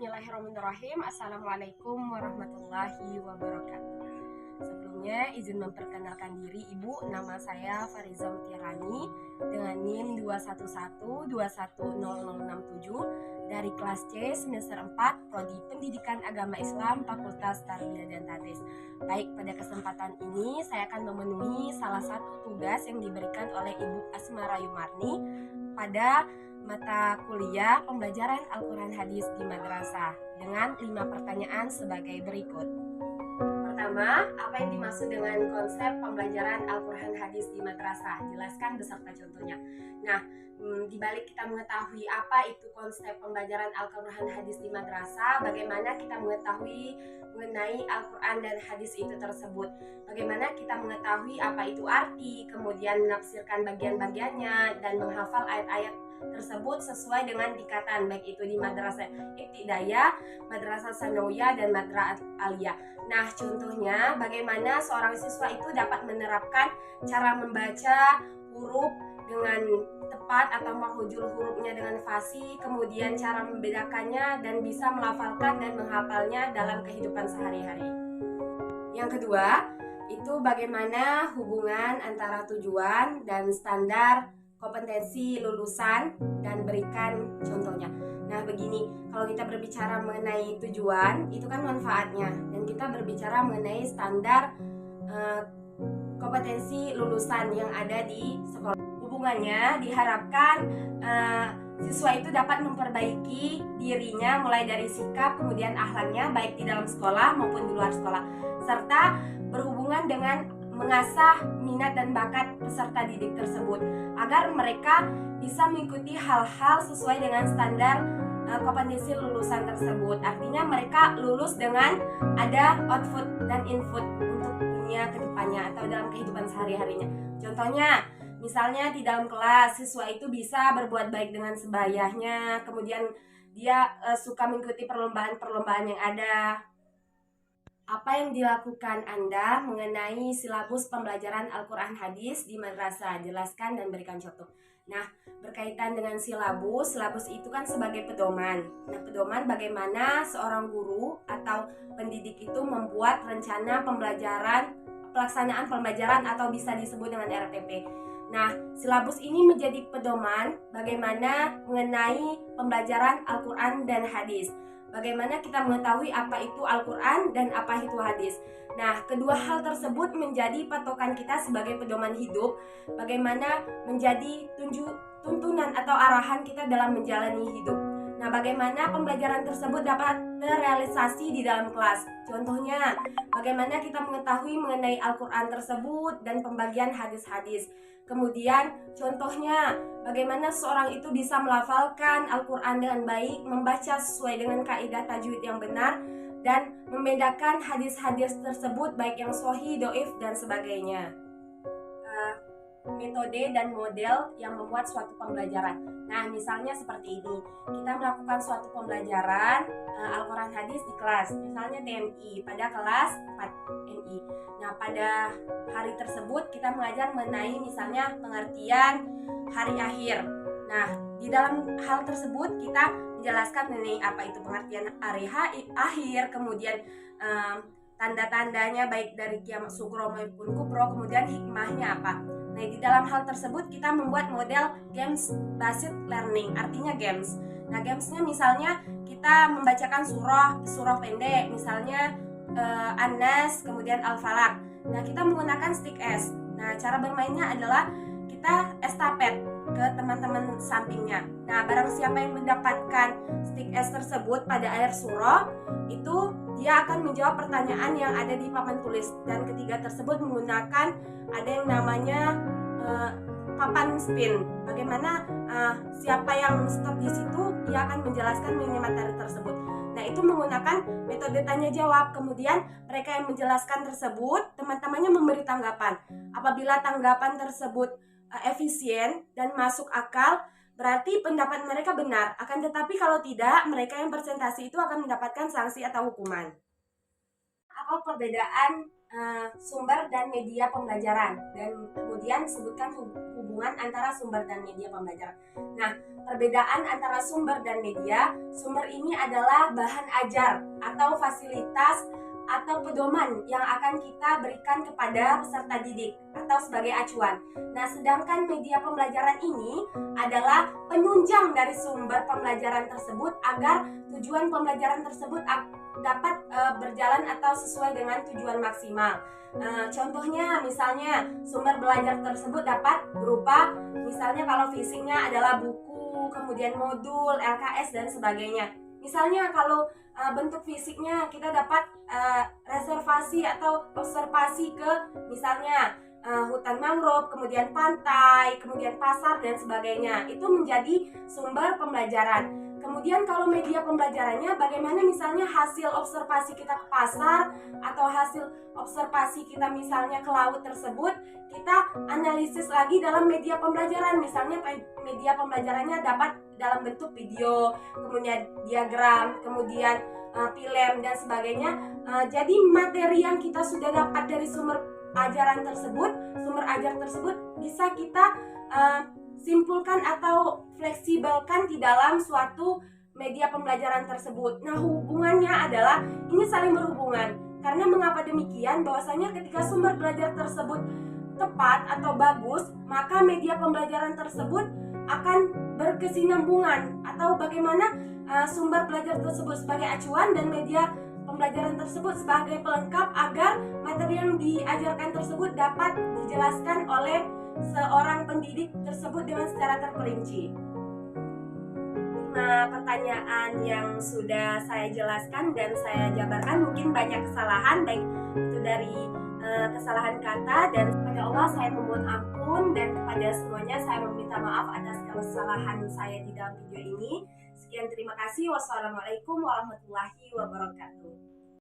Bismillahirrahmanirrahim. Assalamualaikum warahmatullahi wabarakatuh. Sebelumnya izin memperkenalkan diri Ibu. Nama saya Fariza Mutiarani dengan NIM 211210067 dari kelas C semester 4 Prodi Pendidikan Agama Islam Fakultas Tarbiyah dan Tadris. Baik, pada kesempatan ini saya akan memenuhi salah satu tugas yang diberikan oleh Ibu Asmara Yumarni pada mata kuliah pembelajaran Al-Quran Hadis di madrasah dengan 5 pertanyaan sebagai berikut. Pertama, apa yang dimaksud dengan konsep pembelajaran Al-Quran Hadis di madrasah? Jelaskan beserta contohnya. Nah, di balik kita mengetahui apa itu konsep pembelajaran Al-Quran Hadis di madrasah, bagaimana kita mengetahui mengenai Al-Quran dan hadis itu tersebut, bagaimana kita mengetahui apa itu arti, kemudian menafsirkan bagian-bagiannya, dan menghafal ayat-ayat tersebut sesuai dengan ikatan, baik itu di madrasah ibtidaiyah, madrasah sanawiyah, dan madrasah aliyah. Nah, contohnya bagaimana seorang siswa itu dapat menerapkan cara membaca huruf dengan tepat atau makhujul hurufnya dengan fasih, kemudian cara membedakannya dan bisa melafalkan dan menghafalnya dalam kehidupan sehari-hari. Yang kedua, itu bagaimana hubungan antara tujuan dan standar kompetensi lulusan dan berikan contohnya. Nah, begini, kalau kita berbicara mengenai tujuan, itu kan manfaatnya, dan kita berbicara mengenai standar kompetensi lulusan yang ada di sekolah. Hubungannya diharapkan siswa itu dapat memperbaiki dirinya mulai dari sikap kemudian akhlaknya baik di dalam sekolah maupun di luar sekolah, serta berhubungan dengan mengasah minat dan bakat peserta didik tersebut agar mereka bisa mengikuti hal-hal sesuai dengan standar kompetensi lulusan tersebut. Artinya mereka lulus dengan ada output dan input untuk dunia kedepannya atau dalam kehidupan sehari-harinya. Contohnya, misalnya di dalam kelas siswa itu bisa berbuat baik dengan sebayahnya, kemudian dia suka mengikuti perlombaan-perlombaan yang ada. Apa yang dilakukan Anda mengenai silabus pembelajaran Al-Quran Hadis di madrasah? Jelaskan dan berikan contoh. Nah, berkaitan dengan silabus itu kan sebagai pedoman. Nah, pedoman bagaimana seorang guru atau pendidik itu membuat rencana pelaksanaan pembelajaran atau bisa disebut dengan RPP. Nah, silabus ini menjadi pedoman bagaimana mengenai pembelajaran Al-Quran dan hadis. Bagaimana kita mengetahui apa itu Al-Quran dan apa itu hadis. Nah, kedua hal tersebut menjadi patokan kita sebagai pedoman hidup, bagaimana menjadi tuntunan atau arahan kita dalam menjalani hidup. Nah, bagaimana pembelajaran tersebut dapat terrealisasi di dalam kelas. Contohnya, bagaimana kita mengetahui mengenai Al-Quran tersebut dan pembagian hadis-hadis. Kemudian contohnya bagaimana seorang itu bisa melafalkan Al-Quran dengan baik, membaca sesuai dengan kaidah tajwid yang benar, dan membedakan hadis-hadis tersebut baik yang sahih, dhaif, dan sebagainya. Metode dan model yang membuat suatu pembelajaran. Nah, misalnya seperti ini. Kita melakukan suatu pembelajaran Al-Quran hadis di kelas, misalnya TMI pada kelas 4 MI. Nah, pada hari tersebut kita mengajar mengenai misalnya pengertian hari akhir. Nah, di dalam hal tersebut kita menjelaskan mengenai apa itu pengertian hari akhir, kemudian tanda-tandanya baik dari kiamat sugro maupun kubro, kemudian hikmahnya apa. Nah, di dalam hal tersebut kita membuat model games based learning, artinya games. Nah, gamesnya misalnya kita membacakan surah pendek, misalnya An-Nas, kemudian Al-Falaq. Nah, kita menggunakan stick S. Nah, cara bermainnya adalah kita estafet ke teman-teman sampingnya. Nah, barang siapa yang mendapatkan stick S tersebut pada akhir surah, itu dia akan menjawab pertanyaan yang ada di papan tulis. Dan ketiga tersebut menggunakan ada yang namanya papan spin. Bagaimana siapa yang stop di situ, dia akan menjelaskan mengenai materi tersebut. Nah, itu menggunakan metode tanya jawab. Kemudian mereka yang menjelaskan tersebut, teman-temannya memberi tanggapan. Apabila tanggapan tersebut efisien dan masuk akal, berarti pendapat mereka benar. Akan tetapi kalau tidak, mereka yang presentasi itu akan mendapatkan sanksi atau hukuman. Apa perbedaan sumber dan media pembelajaran, dan kemudian sebutkan hubungan antara sumber dan media pembelajaran. Nah, perbedaan antara sumber dan media. Sumber ini adalah bahan ajar atau fasilitas atau pedoman yang akan kita berikan kepada peserta didik atau sebagai acuan. Nah, sedangkan media pembelajaran ini adalah penunjang dari sumber pembelajaran tersebut agar tujuan pembelajaran tersebut dapat berjalan atau sesuai dengan tujuan maksimal. Contohnya misalnya sumber belajar tersebut dapat berupa misalnya kalau fisiknya adalah buku, kemudian modul, LKS dan sebagainya. Misalnya kalau bentuk fisiknya kita dapat reservasi atau observasi ke misalnya hutan mangrove, kemudian pantai, kemudian pasar dan sebagainya. Itu menjadi sumber pembelajaran. Kemudian kalau media pembelajarannya bagaimana misalnya hasil observasi kita ke pasar atau hasil observasi kita misalnya ke laut tersebut, kita analisis lagi dalam media pembelajaran. Misalnya media pembelajarannya dapat dalam bentuk video, kemudian diagram, kemudian film dan sebagainya. Jadi materi yang kita sudah dapat dari sumber ajar tersebut bisa kita simpulkan atau fleksibelkan di dalam suatu media pembelajaran tersebut. Nah, hubungannya adalah ini saling berhubungan. Karena mengapa demikian? Bahwasanya ketika sumber belajar tersebut tepat atau bagus, maka media pembelajaran tersebut akan berkesinambungan atau bagaimana sumber belajar tersebut sebagai acuan dan media pembelajaran tersebut sebagai pelengkap agar materi yang diajarkan tersebut dapat dijelaskan oleh seorang pendidik tersebut dengan secara terperinci. 5 pertanyaan yang sudah saya jelaskan dan saya jabarkan, mungkin banyak kesalahan, baik itu dari kesalahan kata, dan kepada Allah saya memohon ampun, dan kepada semuanya saya meminta maaf atas kesalahan saya di dalam video ini. Sekian, terima kasih. Wassalamualaikum warahmatullahi wabarakatuh.